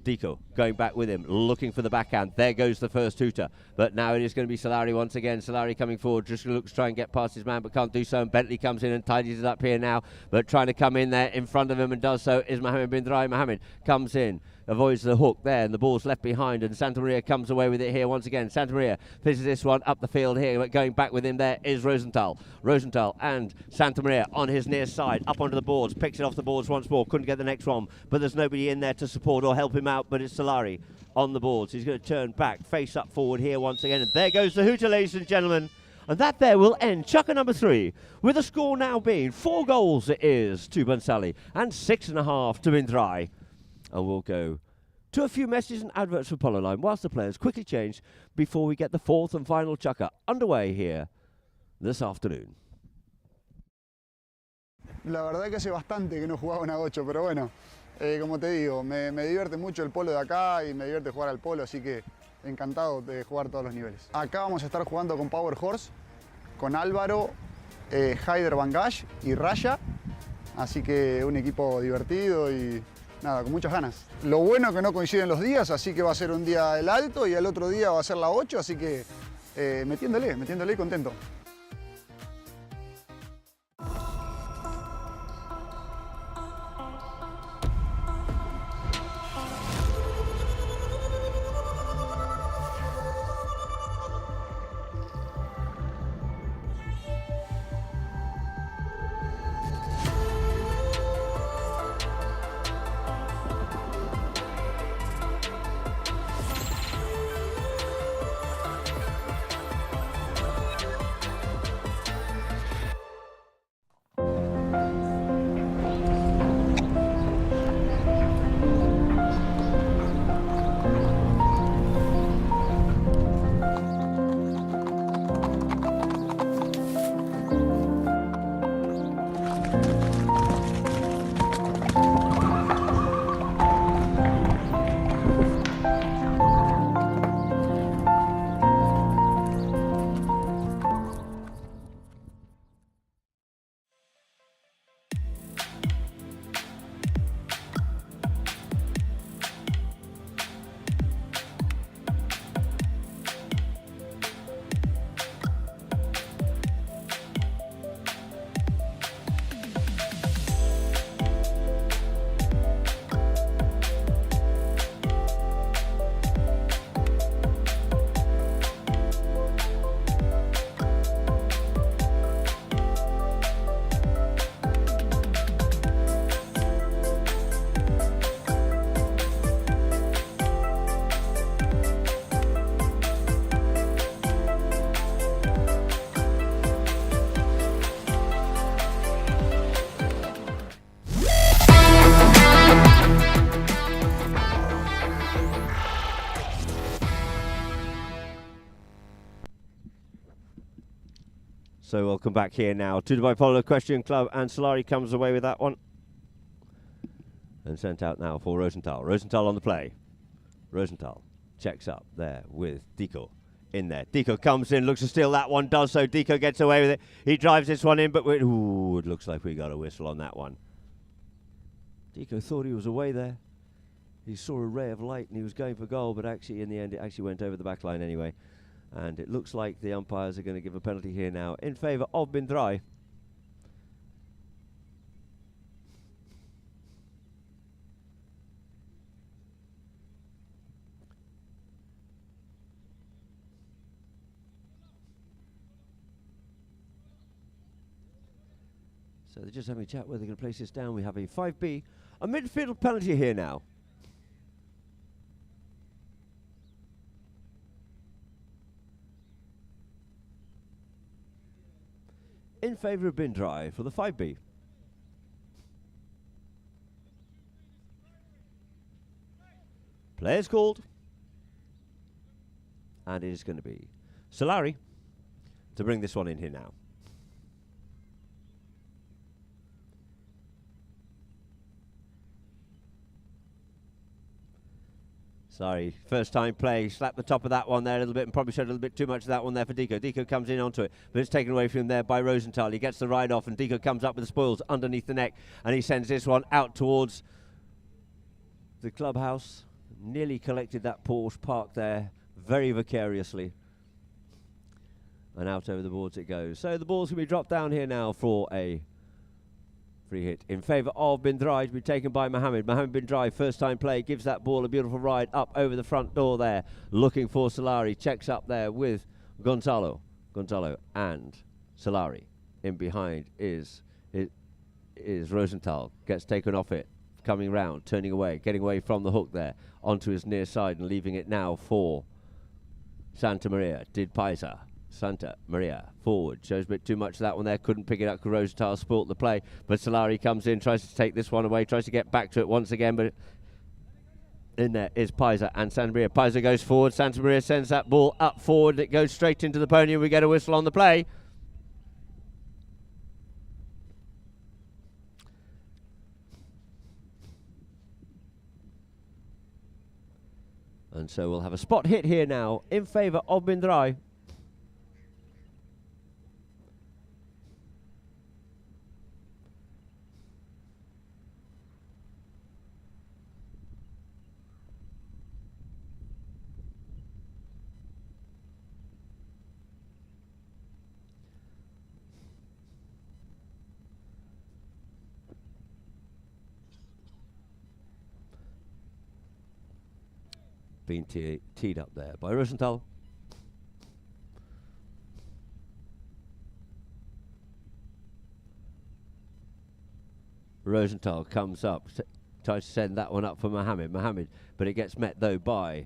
Speaker 1: Diko going back with him, looking for the backhand. There goes the first hooter. But now it is going to be Solari once again. Solari coming forward, just looks to try and get past his man, but can't do so. And Bentley comes in and tidies it up here now. But trying to come in there in front of him and does so is Mohammed bin Drai. Mohammed comes in, avoids the hook there, and the ball's left behind. And Santa Maria comes away with it here once again. Santa Maria finishes this one up the field here, but going back with him there is Rosenthal. Rosenthal and Santa Maria on his near side, up onto the boards, picks it off the boards once more. Couldn't get the next one, but there's nobody in there to support or help him out, but it's Solari on the boards. He's going to turn back, face up forward here once again, and there goes the hooter, ladies and gentlemen. And that there will end Chukka number 3, with the score now being 4 goals it is to Bhansali and 6.5 to bin Drai. And we'll go to a few messages and adverts for Polo Line whilst the players quickly change before we get the 4th and final Chukka underway here this afternoon.
Speaker 4: La verdad que hace bastante que no jugaba una 8, pero bueno, como te digo, me divierte mucho el polo de acá y me divierte jugar al polo, así que encantado de jugar todos los niveles. Acá vamos a estar jugando con Power Horse, con Álvaro, Haider Bangash y Raya, así que un equipo divertido y nada, con muchas ganas. Lo bueno que no coinciden los días, así que va a ser un día el alto y el otro día va a ser la 8, así que metiéndole y contento.
Speaker 1: So welcome back here now to Dubai Polo Equestrian Club, and Solari comes away with that one. And sent out now for Rosenthal. Rosenthal on the play. Rosenthal checks up there with Diko in there. Diko comes in, looks to steal that one, does so. Diko gets away with it. He drives this one in, but ooh, it looks like we got a whistle on that one. Diko thought he was away there. He saw a ray of light and he was going for goal, but actually in the end it actually went over the back line anyway. And it looks like the umpires are going to give a penalty here now in favour of bin Drai. So they're just having a chat where they're going to place this down. We have a 5B, a midfield penalty here now. In favour of bin Drai for the 5B. Players called. And it is going to be Solari to bring this one in here now. Sorry, first time play, slapped the top of that one there a little bit and probably showed a little bit too much of that one there for Diko. Diko comes in onto it, but it's taken away from him there by Rosenthal. He gets the ride off and Diko comes up with the spoils underneath the neck and he sends this one out towards the clubhouse. nearly collected that Porsche parked there very vicariously. And out over the boards it goes. So the ball's going to be dropped down here now for a free hit in favour of Bin Drai, to be taken by Mohammed. Mohammed Bin Drai, first time play, gives that ball a beautiful ride up over the front door there, looking for Solari. Checks up there with Gonzalo. Gonzalo and Solari. In behind is Rosenthal. Gets taken off it, coming round, turning away, getting away from the hook there, onto his near side and leaving it now for Santa Maria. Did Paisa. Santa Maria forward, shows a bit too much of that one there, couldn't pick it up because Rosenthal spoilt the play, but Solari comes in, tries to take this one away, tries to get back to it once again, but in there is Paisa and Santa Maria. Paisa goes forward, Santa Maria sends that ball up forward, it goes straight into the pony and we get a whistle on the play. And so we'll have a spot hit here now in favour of Bin Drai. Being teed up there by Rosenthal. Rosenthal comes up, tries to send that one up for Mohammed. But it gets met though by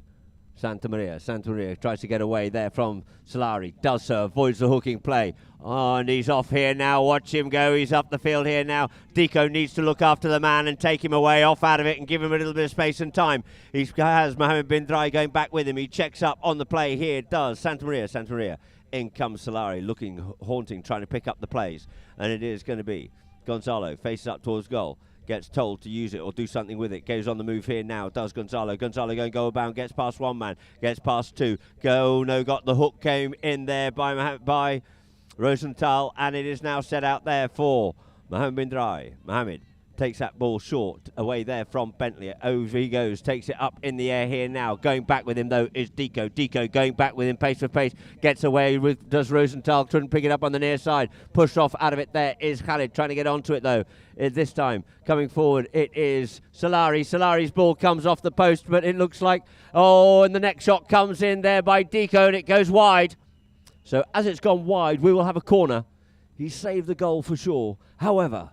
Speaker 1: Santa Maria. Santa Maria tries to get away there from Solari. Does so, avoids the hooking play. Oh, and he's off here now. Watch him go. He's up the field here now. Deco needs to look after the man and take him away off out of it and give him a little bit of space and time. He has Mohammed Bin Drai going back with him. He checks up on the play here. Does Santa Maria. Santa Maria. In comes Solari, looking haunting, trying to pick up the plays. And it is going to be Gonzalo. Faces up towards goal. Gets told to use it or do something with it. Goes on the move here now. Does Gonzalo. Gonzalo going goal bound. Gets past one man. Gets past two. Go. No. Got the hook. Came in there by Rosenthal. And it is now set out there for Mohammed Bin Drai. Mohammed takes that ball short. Away there from Bentley. Over he goes. Takes it up in the air here now. Going back with him though is Deco. Deco going back with him pace for pace. Gets away with does Rosenthal. Couldn't pick it up on the near side. Pushed off out of it there is Khalid. Trying to get onto it though. This time coming forward it is Solari. Solari's ball comes off the post but it looks like and the next shot comes in there by Deco and it goes wide. So as it's gone wide we will have a corner. He saved the goal for sure. However,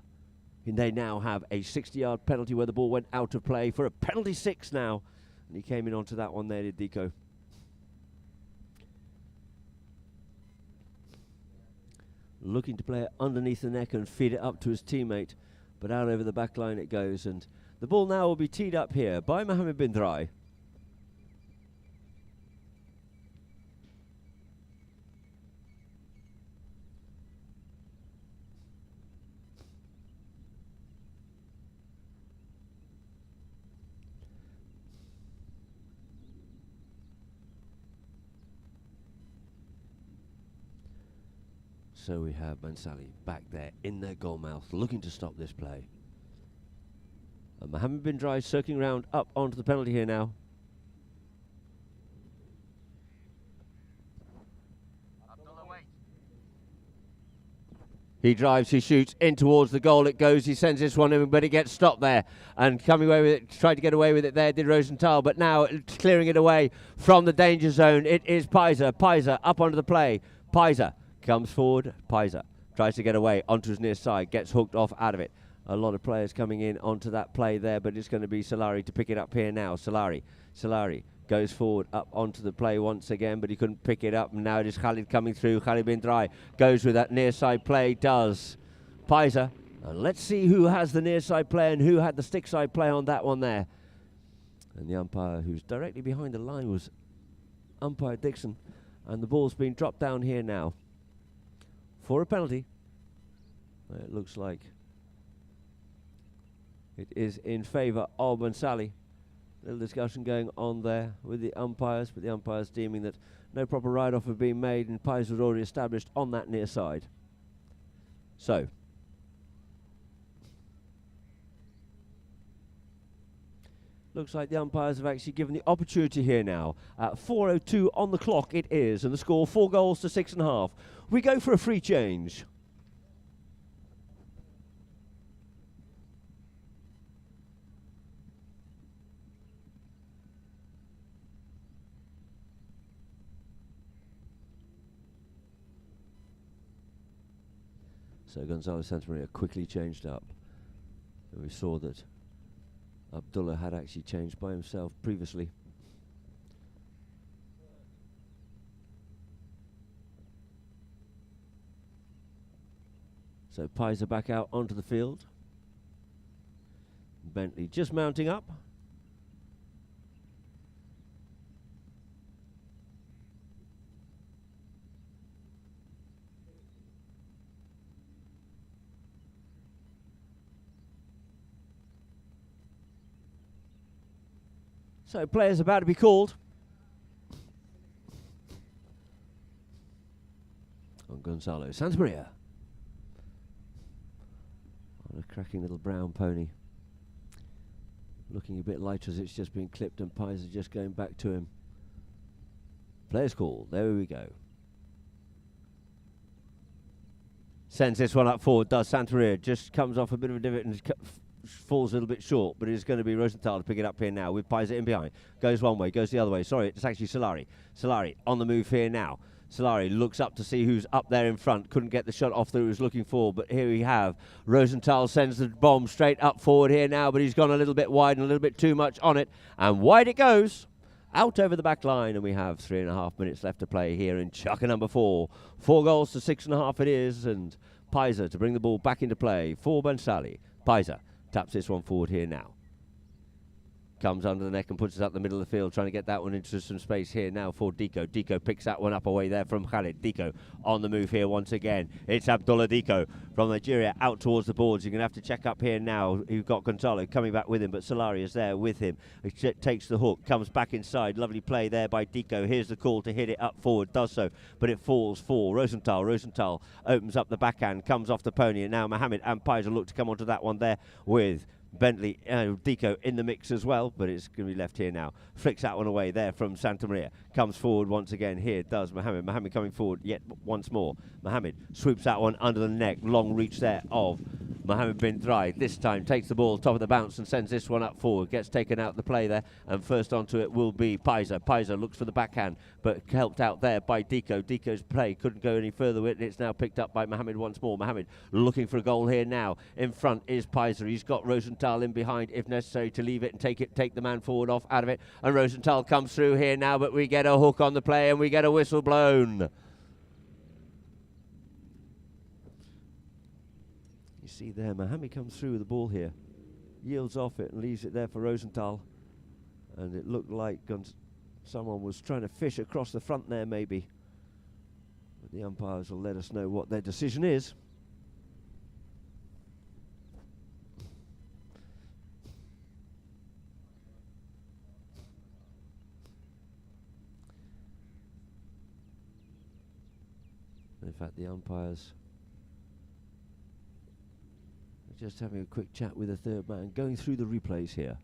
Speaker 1: they now have a 60-yard penalty where the ball went out of play for a penalty 6 now. And he came in onto that one there, did Deco. Looking to play it underneath the neck and feed it up to his teammate. But out over the back line it goes. And the ball now will be teed up here by Mohammed Bin Drai. So we have Bhansali back there in their goal mouth, looking to stop this play. And Mohammed Bin Drai circling round up onto the penalty here now. He drives, he shoots in towards the goal, it goes, he sends this one in, but it gets stopped there. And coming away with it, tried to get away with it there, did Rosenthal, but now clearing it away from the danger zone, it is Paisa. Paisa up onto the play. Paisa comes forward, Paisa tries to get away onto his near side, gets hooked off out of it. A lot of players coming in onto that play there, but it's going to be Solari to pick it up here now. Solari goes forward up onto the play once again, but he couldn't pick it up. And now it is Khalid coming through. Khalid Bin Drai goes with that near side play, does Paisa. And let's see who has the near side play and who had the stick side play on that one there. And the umpire who's directly behind the line was umpire Dixon. And the ball's been dropped down here now for a penalty. It looks like it is in favour of Bhansali. Little discussion going on there with the umpires, but the umpires deeming that no proper ride-off had been made and Pies was already established on that near side. So, Looks like the umpires have actually given the opportunity here now. At 4:02 on the clock it is, and the score 4 goals to 6.5. We go for a free change. So Gonzalo Santamaria quickly changed up. And we saw that Abdullah had actually changed by himself previously. So Pies are back out onto the field. Bentley just mounting up. So players about to be called. On Gonzalo Santamaria. On a cracking little brown pony. Looking a bit light as it's just been clipped, and Pies are just going back to him. Players called. There we go. Sends this one up forward, does Santamaria. Just comes off a bit of a divot and falls a little bit short, but it's going to be Rosenthal to pick it up here now with Pies in behind. Goes one way, goes the other way. Sorry, it's actually Solari. Solari on the move here now. Solari looks up to see who's up there in front. Couldn't get the shot off that he was looking for, but here we have Rosenthal sends the bomb straight up forward here now, but he's gone a little bit wide and a little bit too much on it, and wide it goes. Out over the back line, and we have 3.5 minutes left to play here in Chukka number 4. 4 goals to 6.5 it is, and Pizer to bring the ball back into play for Bhansali. Pizer taps this one forward here now. Comes under the neck and puts it up the middle of the field, trying to get that one into some space here now for Diko. Diko picks that one up away there from Khalid. Diko on the move here once again. It's Abdullah Diko from Nigeria out towards the boards. You're going to have to check up here now. You've got Gonzalo coming back with him, but Solari is there with him. He takes the hook, comes back inside. Lovely play there by Diko. Here's the call to hit it up forward. Does so, but it falls for Rosenthal. Rosenthal opens up the backhand, comes off the pony, and now Mohammed and Pizer look to come onto that one there with Bentley, Diko in the mix as well, but it's going to be left here now. Flicks that one away there from Santamaria. Comes forward once again here, does Mohammed. Mohammed coming forward yet once more. Mohammed sweeps that one under the neck. Long reach there of Mohammed bin Drai. This time takes the ball top of the bounce and sends this one up forward. Gets taken out the play there, and first onto it will be Pizer. Pizer looks for the backhand, but helped out there by Diko. Diko's play couldn't go any further with it. It's now picked up by Mohammed once more. Mohammed looking for a goal here now. In front is Pizer. He's got Rosenthal in behind if necessary to leave it and take the man forward off out of it. And Rosenthal comes through here now, but we get a hook on the play and we get a whistle blown. You see there, Mohammed comes through with the ball here, yields off it and leaves it there for Rosenthal. And it looked like someone was trying to fish across the front there maybe. But the umpires will let us know what their decision is. In fact, the umpires are just having a quick chat with the third man, going through the replays here.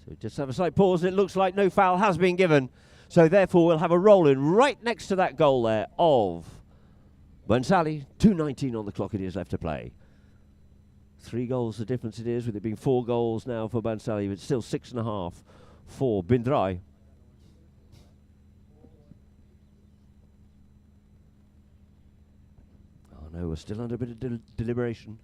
Speaker 1: So just have a slight pause, and it looks like no foul has been given. So therefore we'll have a roll-in right next to that goal there of Bhansali. 2:19 on the clock it is left to play. 3 goals the difference it is, with it being 4 goals now for Bhansali, but still 6.5 for bin Drai. Oh no, we're still under a bit of deliberation.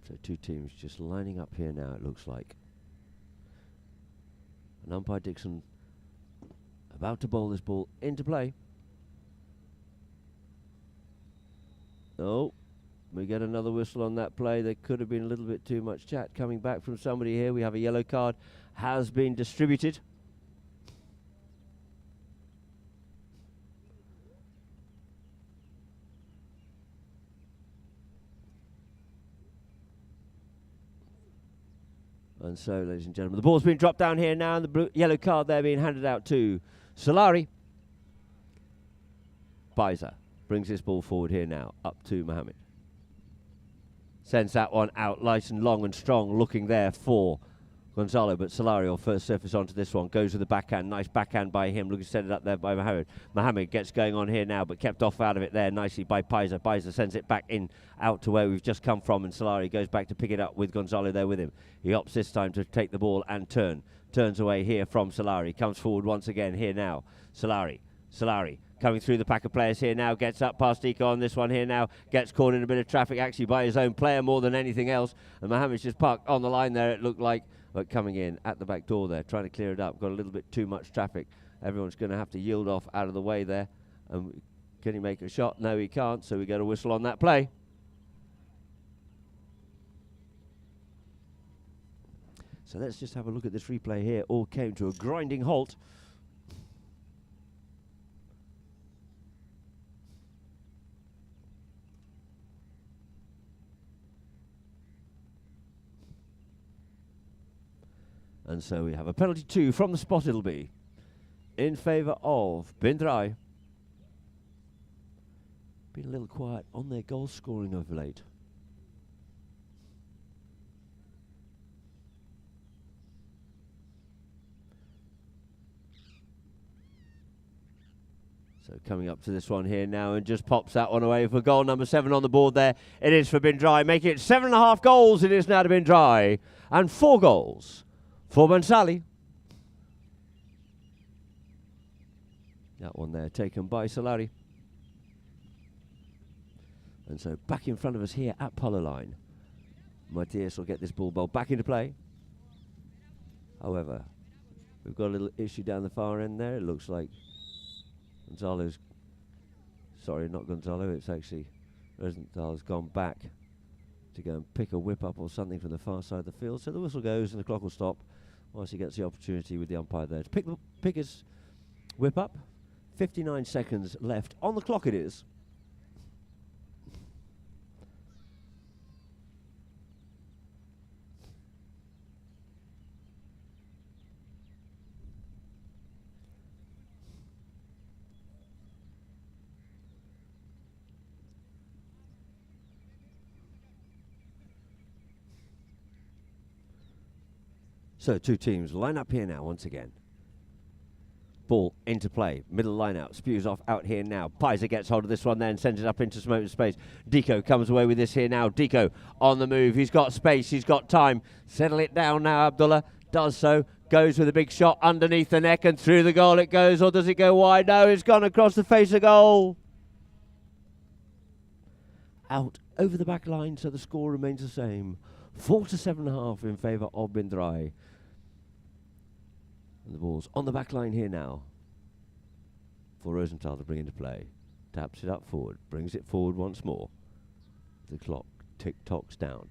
Speaker 1: So 2 teams just lining up here now, it looks like. And umpire Dixon about to bowl this ball into play. Oh, We get another whistle on that play. There could have been a little bit too much chat coming back from somebody here. We have a yellow card has been distributed. And so, ladies and gentlemen, the ball's been dropped down here now, and the yellow card there being handed out to Solari. Baiza brings this ball forward here now, up to Mohammed. Sends that one out, nice and long and strong, looking there for Gonzalo, but Solari will first surface onto this one, goes with the backhand, nice backhand by him, looking to set it up there by Mohammed. Mohammed gets going on here now, but kept off out of it there nicely by Baiza. Baiza sends it back in, out to where we've just come from, and Solari goes back to pick it up with Gonzalo there with him. He opts this time to take the ball and turns away here from Solari, comes forward once again here now. Solari coming through the pack of players here now, gets up past Deco on this one here now, gets caught in a bit of traffic actually by his own player more than anything else, and Mohammed's just parked on the line there, it looked like, but coming in at the back door there, trying to clear it up, got a little bit too much traffic. Everyone's going to have to yield off out of the way there. And can he make a shot? No, he can't, so we get a whistle on that play. So let's just have a look at this replay here. All came to a grinding halt. And so we have a penalty 2 from the spot it'll be in favour of Drai. Been a little quiet on their goal scoring of late. So coming up to this one here now and just pops that one away for goal number 7 on the board there. It is for Drai, making it 7.5 goals. It is now to Drai, and 4 goals for Bhansali. That one there taken by Solari. And so back in front of us here at Polo line. Matthias will get this ball back into play. However, we've got a little issue down the far end there. It looks like Gonzalo's, sorry, not Gonzalo, it's actually Rosenthal's gone back to go and pick a whip up or something from the far side of the field. So the whistle goes and the clock will stop whilst he gets the opportunity with the umpire there to pick his whip up. 59 seconds left on the clock it is. So 2 teams line up here now once again. Ball into play, middle line out, spews off out here now. Baiza gets hold of this one then, sends it up into some open space. Deco comes away with this here now. Deco on the move, he's got space, he's got time. Settle it down now, Abdullah does so. Goes with a big shot underneath the neck and through the goal it goes, or does it go wide? No, it's gone across the face of goal. Out over the back line, so the score remains the same. 4 to 7.5 in favour of Drai. And the ball's on the back line here now for Rosenthal to bring into play. Taps it up forward, brings it forward once more. The clock tick-tocks down.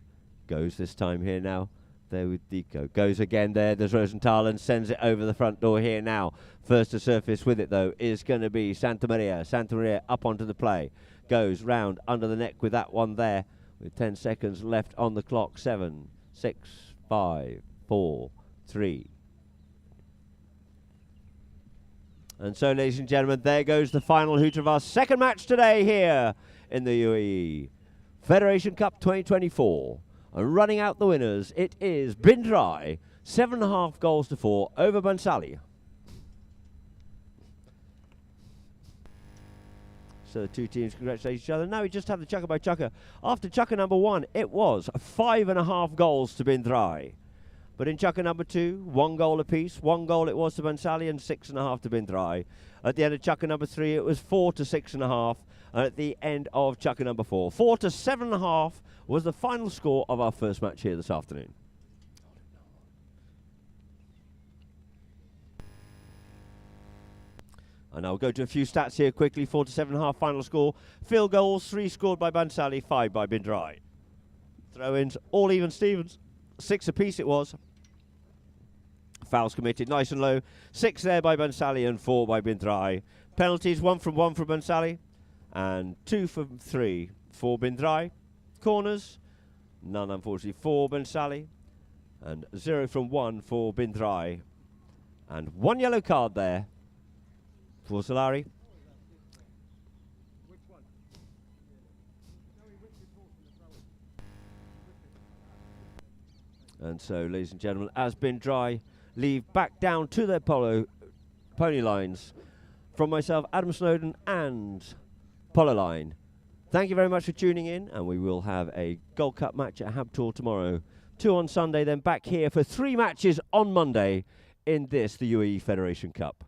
Speaker 1: Goes this time here now. There with Deco. Goes again there. There's Rosenthal and sends it over the front door here now. First to surface with it though is going to be Santa Maria. Santa Maria up onto the play. Goes round under the neck with that one there. With 10 seconds left on the clock. 7, 6, 5, 4, 3. And so, ladies and gentlemen, there goes the final hoot of our second match today here in the UAE. Federation Cup 2024. And running out the winners, it is Drai, 7.5 goals to 4 over Bhansali. So the 2 teams congratulate each other. Now we just have the chukker by chukker. After chukker number 1, it was 5.5 goals to Drai. But in chukker number 2, 1 goal apiece. 1 goal it was to Bhansali and 6.5 to Drai. At the end of chukker number 3, it was 4 to 6.5. And at the end of chukker number 4, 4 to 7.5 was the final score of our first match here this afternoon. And I'll go to a few stats here quickly. 4-7.5 final score. Field goals, 3 scored by Bhansali, 5 by Drai. Throw-ins, all even Stevens. 6 apiece it was. Fouls committed, nice and low. 6 there by Bhansali and 4 by Drai. Penalties, 1 from Bhansali and 2 from 3 for Drai. Corners, none unfortunately for Bhansali and 0 from 1 for Drai. And 1 yellow card there for Solari. And so, ladies and gentlemen, as Drai leave back down to their pony lines, from myself, Adam Snowden, and Polo line, thank you very much for tuning in, and we will have a Gold Cup match at Habtoor tomorrow, 2 on Sunday, then back here for 3 matches on Monday in this, the UAE Federation Cup.